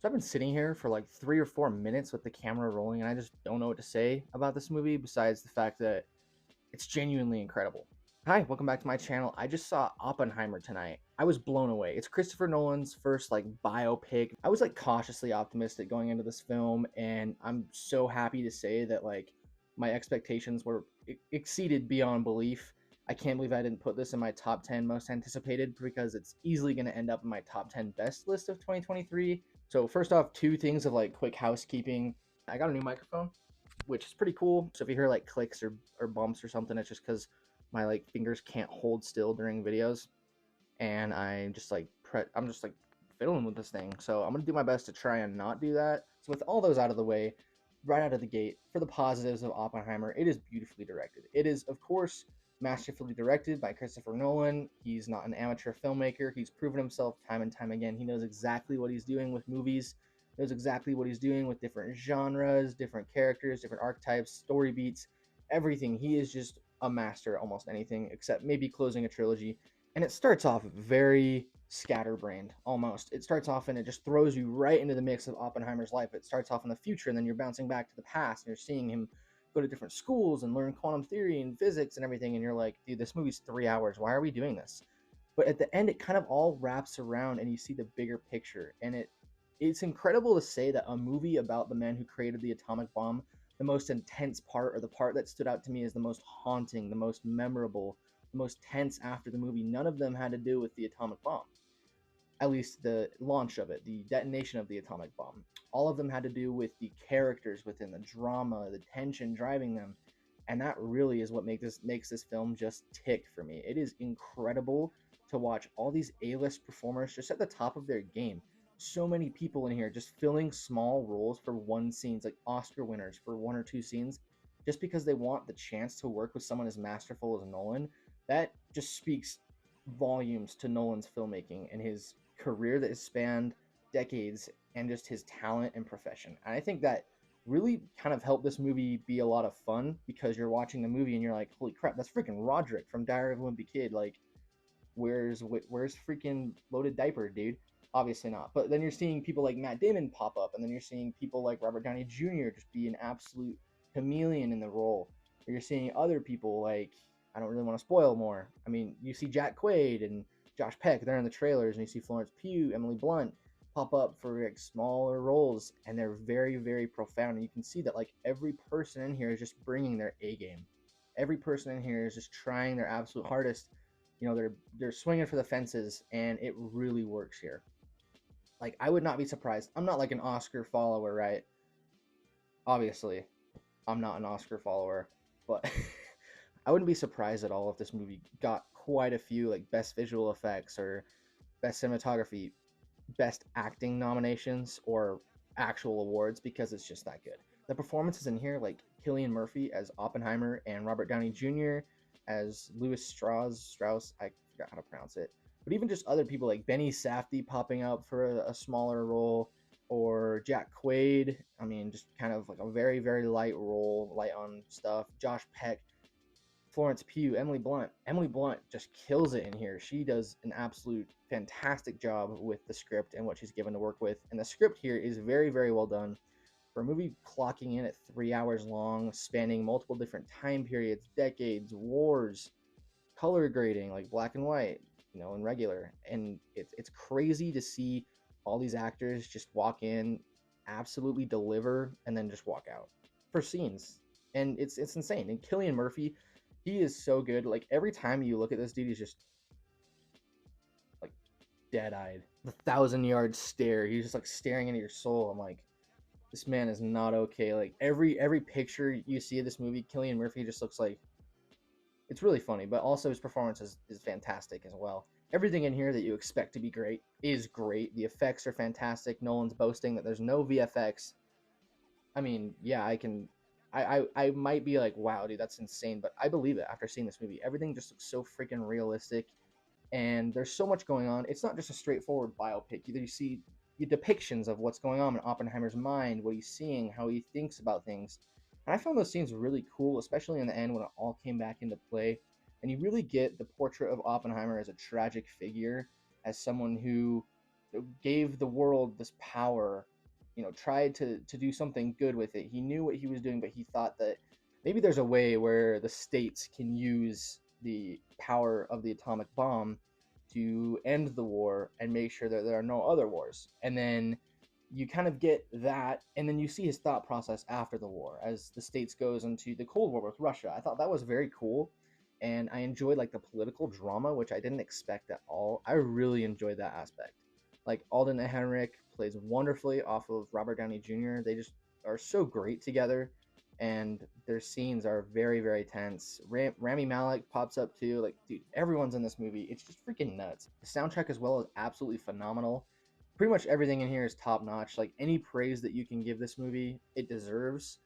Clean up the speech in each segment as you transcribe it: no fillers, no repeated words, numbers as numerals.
So I've been sitting here for like 3 or 4 minutes with the camera rolling, and I just don't know what to say about this movie besides the fact that it's genuinely incredible. Hi, welcome back to my channel. I just saw Oppenheimer tonight. I was blown away. It's Christopher Nolan's first like biopic. I was like cautiously optimistic going into this film, and I'm so happy to say that like my expectations were exceeded beyond belief. I can't believe I didn't put this in my top 10 most anticipated because it's easily going to end up in my top 10 best list of 2023. So first off, two things of like quick housekeeping. I got a new microphone, which is pretty cool. So if you hear like clicks or bumps or something, it's just because my like fingers can't hold still during videos, and I'm just like fiddling with this thing. So I'm gonna do my best to try and not do that. So with all those out of the way, right out of the gate, for the positives of Oppenheimer, it is beautifully directed. It is, of course, masterfully directed by Christopher Nolan. He's not an amateur filmmaker. He's proven himself time and time again. He knows exactly what he's doing with movies, knows exactly what he's doing with different genres, different characters, different archetypes, story beats, everything. He is just a master at almost anything except maybe closing a trilogy. And it starts off very scatterbrained almost. It starts off and it just throws you right into the mix of Oppenheimer's life. It starts off in the future, and then you're bouncing back to the past, and you're seeing him go to different schools and learn quantum theory and physics and everything, and you're like, dude, this movie's 3 hours. Why are we doing this? But at the end, it kind of all wraps around, and you see the bigger picture. And it's incredible to say that a movie about the man who created the atomic bomb, the most intense part, or the part that stood out to me as the most haunting, the most memorable, the most tense after the movie, none of them had to do with the atomic bomb. At least the launch of it, the detonation of the atomic bomb. All of them had to do with the characters within, the drama, the tension driving them. And that really is what makes this film just tick for me. It is incredible to watch all these A-list performers just at the top of their game. So many people in here just filling small roles for one scenes, like Oscar winners for one or two scenes, just because they want the chance to work with someone as masterful as Nolan. That just speaks volumes to Nolan's filmmaking and his career that has spanned decades, and just his talent and profession. And I think that really kind of helped this movie be a lot of fun, because you're watching the movie and you're like, holy crap, that's freaking Roderick from Diary of a Wimpy Kid. Like, where's freaking Loaded Diaper, dude? Obviously not. But then you're seeing people like Matt Damon pop up, and then you're seeing people like Robert Downey Jr. just be an absolute chameleon in the role. Or you're seeing other people like, I don't really want to spoil more. I mean, you see Jack Quaid and Josh Peck, they're in the trailers, and you see Florence Pugh, Emily Blunt pop up for like smaller roles, and they're very, very profound. And you can see that like every person in here is just bringing their A game. Every person in here is just trying their absolute hardest. You know, they're swinging for the fences, and it really works here. Like, I would not be surprised. I'm not like an Oscar follower, right? Obviously, I'm not an Oscar follower, but I wouldn't be surprised at all if this movie got quite a few like best visual effects or best cinematography, best acting nominations, or actual awards, because it's just that good. The performances in here, like Cillian Murphy as Oppenheimer and Robert Downey Jr. as Lewis Strauss, I forgot how to pronounce it. But even just other people like Benny Safdie popping up for a smaller role, or Jack Quaid. I mean, just kind of like a very, very light role, light on stuff. Josh Peck, Florence Pugh, Emily Blunt. Emily Blunt just kills it in here. She does an absolute fantastic job with the script and what she's given to work with. And the script here is very, very well done. For a movie clocking in at 3 hours long, spanning multiple different time periods, decades, wars, color grading, like black and white, and regular. And it's crazy to see all these actors just walk in, absolutely deliver, and then just walk out for scenes. And it's insane. And Cillian Murphy, he is so good. Like, every time you look at this dude, he's just like dead-eyed. The 1,000-yard stare. He's just like staring into your soul. I'm like, this man is not okay. Like, every picture you see of this movie, Cillian Murphy just looks like, it's really funny, but also his performance is fantastic as well. Everything in here that you expect to be great is great. The effects are fantastic. Nolan's boasting that there's no VFX. I mean, yeah, I might be like, wow, dude, that's insane, but I believe it after seeing this movie. Everything just looks so freaking realistic, and there's so much going on. It's not just a straightforward biopic. You see the depictions of what's going on in Oppenheimer's mind, what he's seeing, how he thinks about things. And I found those scenes really cool, especially in the end when it all came back into play. And you really get the portrait of Oppenheimer as a tragic figure, as someone who gave the world this power, tried to do something good with it. He knew what he was doing, but he thought that maybe there's a way where the states can use the power of the atomic bomb to end the war and make sure that there are no other wars. And then you kind of get that, and then you see his thought process after the war as the states goes into the Cold War with Russia. I thought that was very cool, and I enjoyed like the political drama, which I didn't expect at all. I really enjoyed that aspect. Like Alden Ehrenreich plays wonderfully off of Robert Downey Jr. They just are so great together, and their scenes are very, very tense. Rami Malek pops up too. Like, dude, everyone's in this movie. It's just freaking nuts. The soundtrack as well is absolutely phenomenal. Pretty much everything in here is top notch. Like, any praise that you can give this movie, it deserves.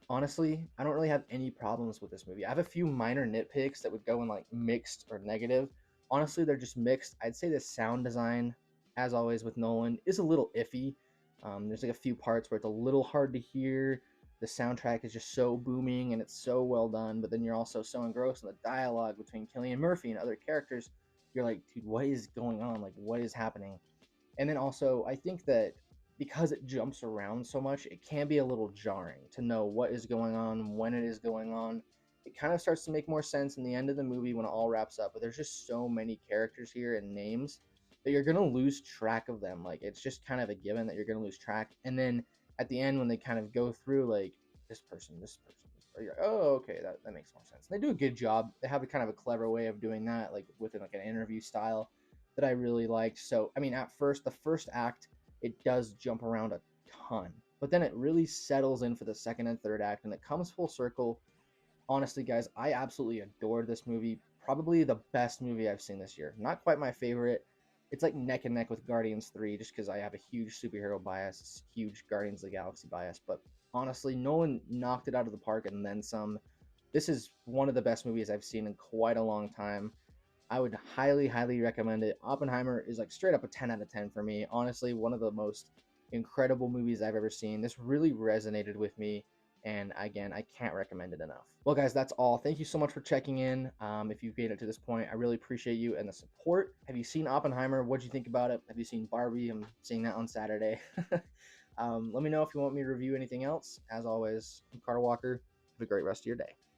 Honestly, I don't really have any problems with this movie. I have a few minor nitpicks that would go in like mixed or negative. Honestly, they're just mixed. I'd say the sound design, as always with Nolan, is a little iffy. There's like a few parts where it's a little hard to hear. The soundtrack is just so booming and it's so well done, but then you're also so engrossed in the dialogue between Cillian Murphy and other characters. You're like, dude, what is going on? Like, what is happening? And then also, I think that because it jumps around so much, it can be a little jarring to know what is going on, when it is going on. It kind of starts to make more sense in the end of the movie when it all wraps up, but there's just so many characters here and names that you're going to lose track of them. Like, it's just kind of a given that you're going to lose track. And then at the end, when they kind of go through, like, this person, this person, this person, you're like, oh, okay, that makes more sense. And they do a good job. They have a kind of a clever way of doing that, like, within, like, an interview style that I really liked. So, I mean, at first, the first act, it does jump around a ton, but then it really settles in for the second and third act, and it comes full circle. Honestly, guys, I absolutely adored this movie. Probably the best movie I've seen this year. Not quite my favorite. It's like neck and neck with Guardians 3, just because I have a huge superhero bias, huge Guardians of the Galaxy bias. But honestly, Nolan knocked it out of the park and then some. This is one of the best movies I've seen in quite a long time. I would highly, highly recommend it. Oppenheimer is like straight up a 10 out of 10 for me. Honestly, one of the most incredible movies I've ever seen. This really resonated with me. And again, I can't recommend it enough. Well, guys, that's all. Thank you so much for checking in. If you've made it to this point, I really appreciate you and the support. Have you seen Oppenheimer? What'd you think about it? Have you seen Barbie? I'm seeing that on Saturday. Let me know if you want me to review anything else. As always, I'm Carter Walker. Have a great rest of your day.